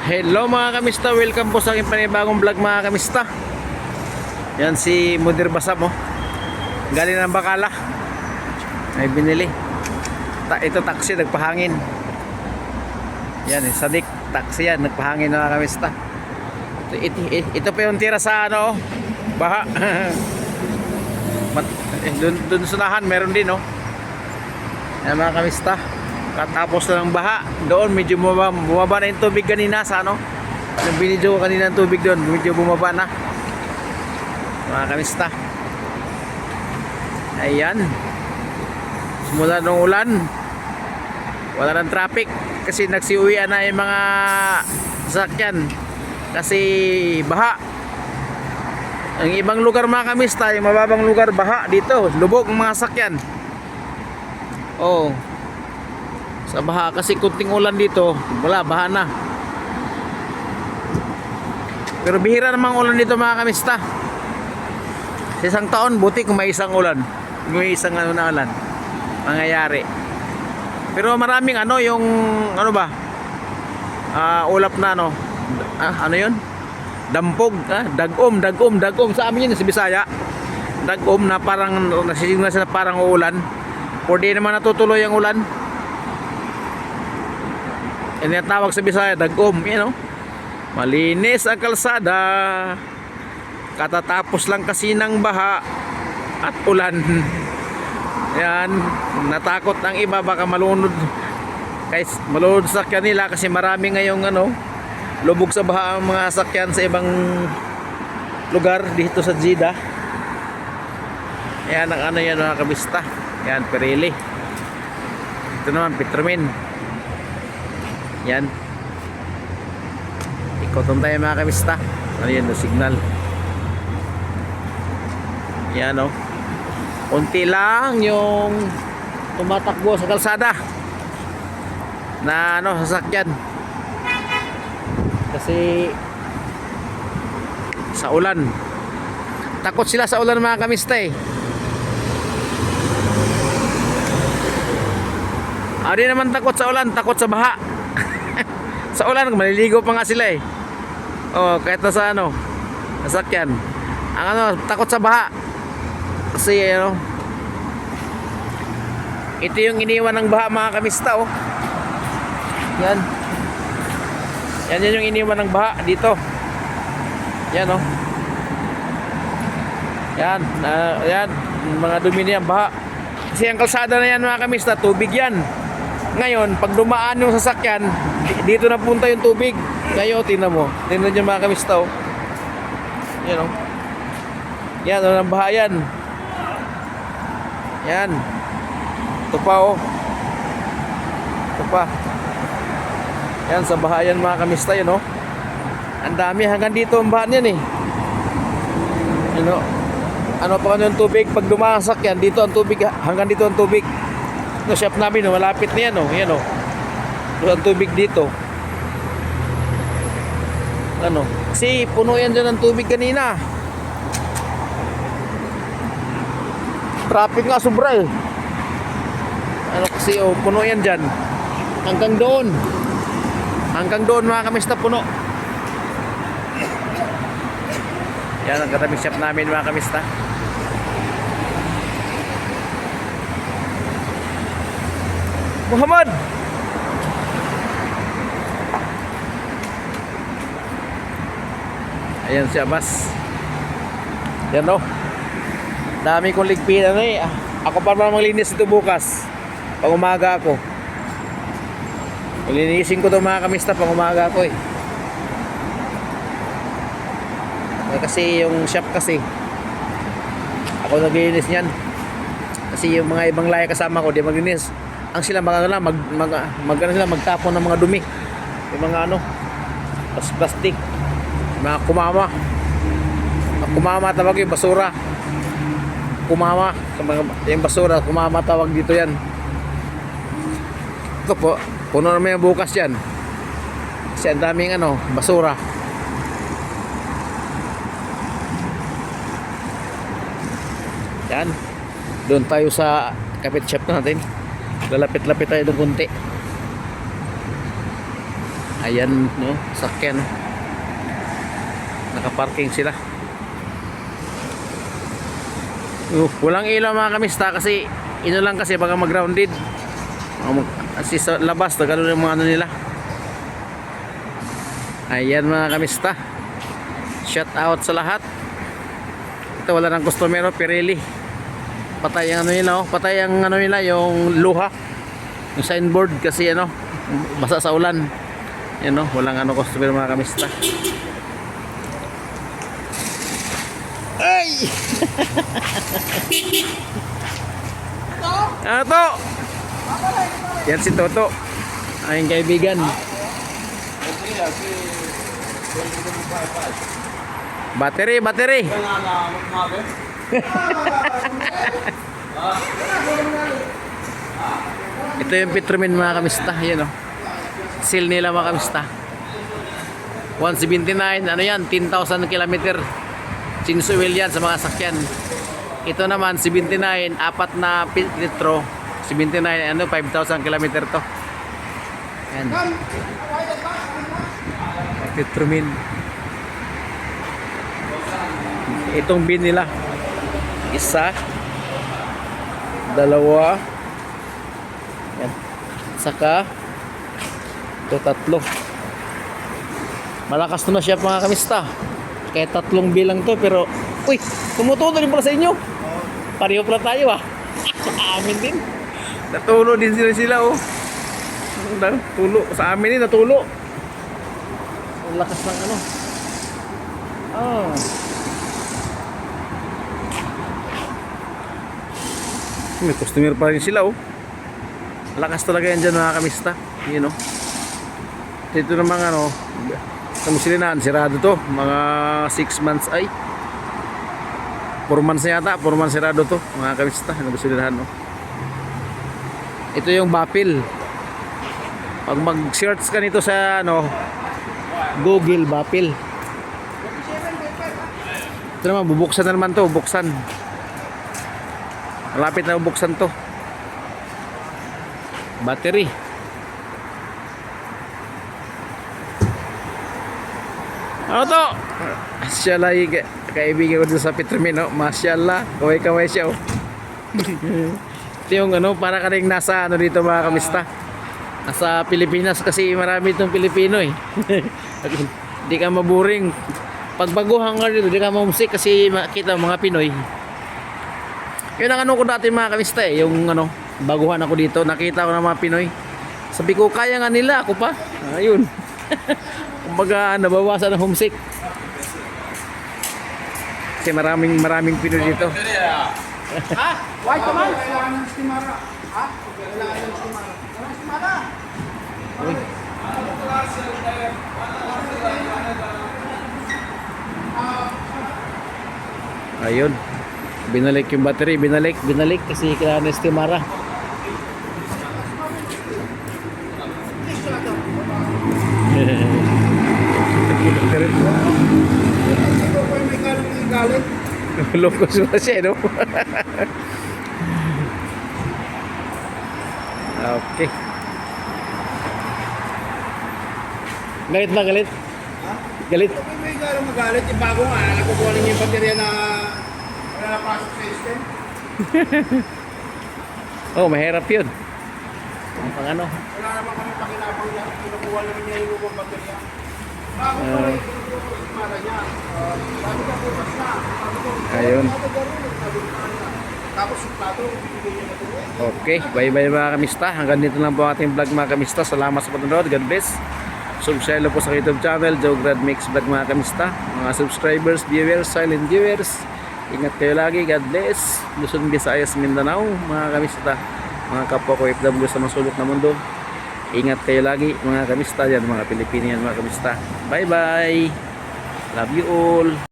Hello mga kamista, welcome po sa aking panibagong vlog mga kamista. Yan si Mudir Basab mo. Galing ng Bacala. Ay binili. Ito taxi nagpahangin. Yan Sadik taxi yan nagpahangin mga kamista. Ito pa yung tira sa ano, baha. Dun sunahan meron din oh. Yan mga kamista. Katapos na ng baha, doon medyo bumaba na yung tubig kanina sa ano. Yung binidyo ko kanina ng tubig doon, medyo bumaba na. Mga kamista. Ayan. Simula ng ulan, wala ng traffic kasi nagsiuwian na yung mga sasakyan kasi baha. Ang ibang lugar mga kamista, yung mababang lugar baha, dito lubog ng mga sasakyan. Oh. Sa baha kasi kunting ulan dito, wala, baha na. Pero bihira namang ulan dito mga kamista. Sa isang taon, buti kung may isang ulan. Kung may isang ano na ulan mangyayari. Pero maraming ano, yung ano ba, ulap na ano, ano yun? Dampog, dagom. Sa amin yun, sa Bisaya. Dagom na parang, nasisignan na parang uulan. O di naman natutuloy ang ulan. Inatawag sa Bisaya, dagom, you know? Malinis ang kalsada. Katatapos lang kasi ng baha at ulan. Yan, natakot ang iba baka malunod. Guys, malunod sa sakyan nila kasi marami ngayong ano, lubog sa baha ang mga sakyan sa ibang lugar dito sa Jeddah. Yan ang ano yan mga kabista. Yan, Pirelli. Ito naman, Petromin. Yan. Ikoton tayo mga kamista. Ano yan, no, signal. Yan o. Unti lang yung tumatakbo sa kalsada na ano, sasakyan. Kasi sa ulan. Takot sila sa ulan mga kamista eh. Di naman takot sa ulan, takot sa baha. Sa ulan, maliligo pa nga sila eh. Oh, kahit na sa ano, sasakyan. Ang ano, takot sa baha. Kasi ano, ito yung iniwan ng baha mga kamista oh. Yan. Yan yung iniwan ng baha dito. Yan oh. Yan, yan, mga dumi niya baha. Kasi ang kalsada na yan mga kamista, tubig yan. Ngayon, pag dumaan yung sasakyan, dito na punta yung tubig. Ngayon, tingnan mo. Tingnan nyo mga kamista, oh. Yan, oh. Yan, oh, ang baha yan. Yan. Ito pa, oh. Ito pa. Yan, sa baha yan mga kamista, yun, oh. Ang dami, hanggang dito ang baha yan, eh. Yan, oh. Ano pa yung tubig? Pag dumaan ang sasakyan, dito ang tubig, hanggang dito ang tubig. No, shop namin, no, malapit na yan, oh. Yan, oh. Doon ang tubig dito. Ano? Kasi puno yan dyan ng tubig kanina. Traffic nga sobra eh. Ano kasi, oh, puno yan dyan. Hanggang doon. Hanggang doon mga kamista, puno. Yan ang katabing shop namin mga kamista. Muhammad! Ayan si Abbas. Yan o. Dami kong ligpinan eh. Ako pa naman maglinis ito bukas. Pag umaga ako. Linisin ko ito mga kamista pag umaga ako eh. Kasi yung shop kasi ako naglilinis niyan. Kasi yung mga ibang lahi kasama ko di maglinis. Ang sila magtapon ng mga dumi. Yung mga ano, plastic, mga kumama. Kumama tawag yung basura. Kumama, yung basura, kumama tawag dito yan. Ito po, puno naman yung bukas yan. Kasi ang daming ano, basura. Yan. Doon tayo sa kapit shop natin. Lalapit-lapit tayo doon kunti. Ayan, no, sakyan. Nakaparking sila. Walang ilaw mga kamista kasi ino lang kasi baka mag-grounded. Kasi sa labas na gano'n yung mga ano nila. Ayan mga kamista. Shout out sa lahat. Ito wala ng customer, Pirelli. Patay ang ano nila, oh. Patay ang ano nila, yung luha. Yung signboard kasi ano, basa sa ulan. Yan no, walang ano customer mga kamista. Ay! Ano to? Yan si Toto. Aking kaibigan. Battery, battery. Ito yung Petromin mga kamista. Yan o. Seal nila mga kamista. 179. Ano yan? 10,000 kilometer. Chinsu wheel yan sa mga sakyan. Ito naman 79. Apat na litro. 79. Ano? 5,000 kilometer to. Yan. Petromin. Itong bin nila. Isa. Dalawa. Yan. Saka ito tatlo. Malakas na siya mga kamista. Kaya tatlong bilang to pero uy, tumutulo din pala sa inyo. Pareho pala tayo ah. Amin din. Natulo din sila oh. Tulo. Sa amin din natulo. Ang lakas ng ano. Oh. May customer pa rin sila oh. Lakas talaga yan dyan mga kamista. Yun oh. Dito naman ano, sa Musilinahan, sirado to. Mga 6 months ay 4 months na yata, 4 months sirado to mga kamista, Musilinahan no. Ito yung Bapil. Pag mag-search ka nito sa ano, Google Bapil. Ito naman, bubuksan na naman to, buksan. Malapit na bubuksan to. Battery. Ano to? Masyallah, kaibigan ko dun sa Petromin, no? Masyallah, kaway-kaway siya, oh. Ito yung ano, para ka rin nasa ano dito mga kamista. Nasa Pilipinas kasi marami itong Pilipino eh. Hindi ka maburing. Pag baguhan ka dito, hindi ka mamusik kasi makita mga Pinoy. Yun ang ano ko dati mga kamista eh, yung ano, baguhan ako dito, nakita ko ng mga Pinoy. Sabi ko, kaya nga nila, ako pa. Ayun. Kumbaga, nabawasan ng homesick. Kasi maraming Pinoy dito. Ha? Why naman? Kailangan ng stimara. Ha? Kailangan ng stimara. Walang stimara. Uy. Ayun. Binalik yung battery, binalik kasi kailangan ng stimara. May galing ng galit. Locos na siya, no? Okay. Galit ba, galit? Ha? Galit? May galing magalit. Yung bago nga, nakukuha niyo yung baterya na wala na pasok sa system. Oh, mahirap yun. Ang pang ano? Wala naman kami pakinabang yan. Kinukuha namin niya yung lubang baterya. Bago pa rin, kinukuha ko yung stimara niya. Sabi ka bukas na. Sabi ko, Ayun. sabi ko, sabi ko na. Tapos yung plato, bibigyan niya na ito. Okay, bye-bye mga kamista. Hanggang dito lang po ang ating vlog mga kamista. Salamat sa panonood. God bless. Subscribe po sa YouTube channel, Joe Grad Mix Vlog mga kamista. Mga subscribers, viewers, silent viewers. Ingat kayo lagi. God bless. Luzon, Visayas, Mindanao mga kamista. Mga kapwa ko FW sa masulok na mundo. Ingat kayo lagi mga kamista. Yan mga Pilipino yan mga kamista. Bye-bye. Love you all.